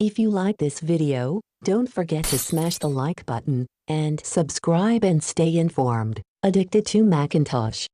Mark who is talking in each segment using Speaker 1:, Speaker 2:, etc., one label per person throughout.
Speaker 1: If you like this video, don't forget to smash the like button and subscribe and stay informed. Addicted to Macintosh.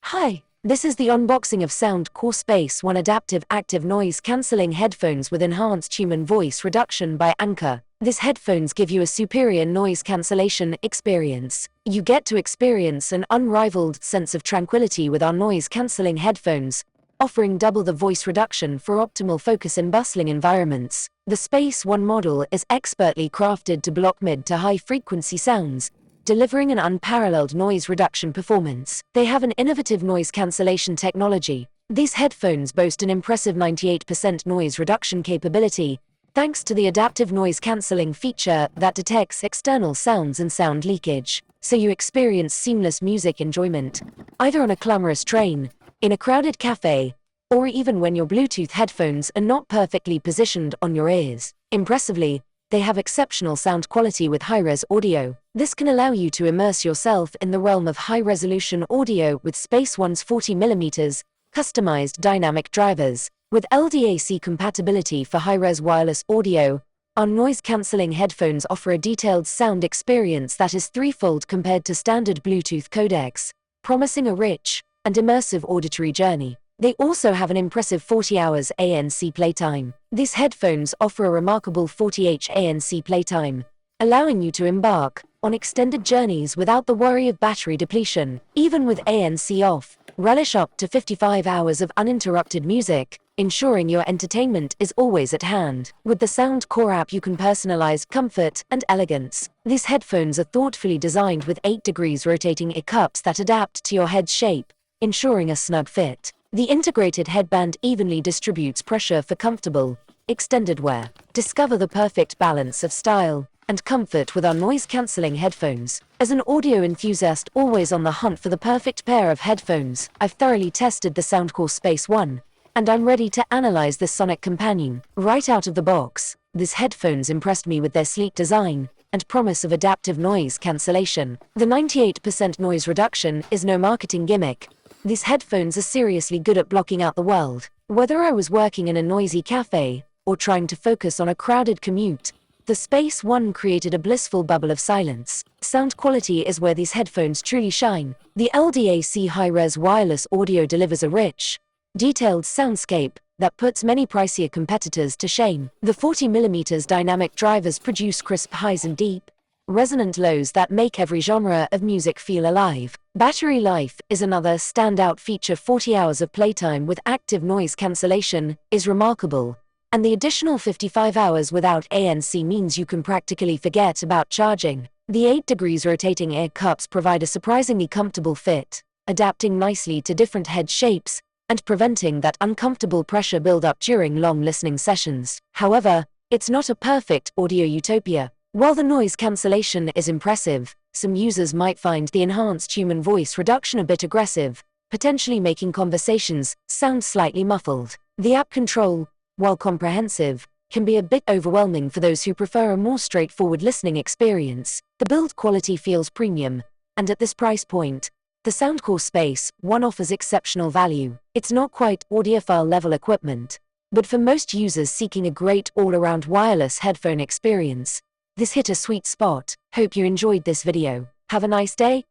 Speaker 2: Hi, this is the unboxing of SoundCore Space 1 Adaptive Active Noise Cancelling Headphones with Enhanced Human Voice Reduction by Anker. These headphones give you a superior noise cancellation experience. You get to experience an unrivaled sense of tranquility with our noise-cancelling headphones, offering double the voice reduction for optimal focus in bustling environments. The Space 1 model is expertly crafted to block mid to high-frequency sounds, delivering an unparalleled noise reduction performance. They have an innovative noise cancellation technology. These headphones boast an impressive 98% noise reduction capability, thanks to the adaptive noise cancelling feature that detects external sounds and sound leakage, so you experience seamless music enjoyment, either on a clamorous train, in a crowded cafe, or even when your Bluetooth headphones are not perfectly positioned on your ears. Impressively, they have exceptional sound quality with high-res audio. This can allow you to immerse yourself in the realm of high-resolution audio with Space 1's 40mm customized dynamic drivers. With LDAC compatibility for high-res wireless audio, our noise-cancelling headphones offer a detailed sound experience that is threefold compared to standard Bluetooth codecs, promising a rich and immersive auditory journey. They also have an impressive 40 hours ANC playtime. These headphones offer a remarkable 40H ANC playtime, allowing you to embark on extended journeys without the worry of battery depletion. Even with ANC off, relish up to 55 hours of uninterrupted music, ensuring your entertainment is always at hand. With the SoundCore app you can personalize comfort and elegance. These headphones are thoughtfully designed with 8 degrees rotating ear cups that adapt to your head shape, ensuring a snug fit. The integrated headband evenly distributes pressure for comfortable, extended wear. Discover the perfect balance of style and comfort with our noise-cancelling headphones. As an audio enthusiast always on the hunt for the perfect pair of headphones, I've thoroughly tested the SoundCore Space 1, and I'm ready to analyze this sonic companion. Right out of the box, these headphones impressed me with their sleek design and promise of adaptive noise cancellation. The 98% noise reduction is no marketing gimmick. These headphones are seriously good at blocking out the world. Whether I was working in a noisy cafe or trying to focus on a crowded commute, the Space 1 created a blissful bubble of silence. Sound quality is where these headphones truly shine. The LDAC high-res wireless audio delivers a rich, detailed soundscape that puts many pricier competitors to shame. The 40mm dynamic drivers produce crisp highs and deep, resonant lows that make every genre of music feel alive. Battery life is another standout feature. 40 hours of playtime with active noise cancellation is remarkable, and the additional 55 hours without ANC means you can practically forget about charging. The 8 degrees rotating ear cups provide a surprisingly comfortable fit, adapting nicely to different head shapes and preventing that uncomfortable pressure buildup during long listening sessions. However, it's not a perfect audio utopia. While the noise cancellation is impressive, some users might find the enhanced human voice reduction a bit aggressive, potentially making conversations sound slightly muffled. The app control, while comprehensive, can be a bit overwhelming for those who prefer a more straightforward listening experience. The build quality feels premium, and at this price point, the SoundCore Space 1 offers exceptional value. It's not quite audiophile level equipment, but for most users seeking a great all-around wireless headphone experience, this hit a sweet spot. Hope you enjoyed this video. Have a nice day.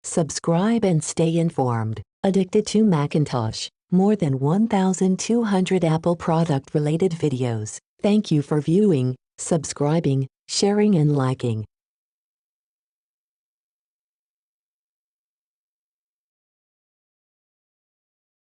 Speaker 1: Subscribe and stay informed. Addicted to Macintosh. More than 1,200 Apple product-related videos. Thank you for viewing, subscribing, sharing and liking.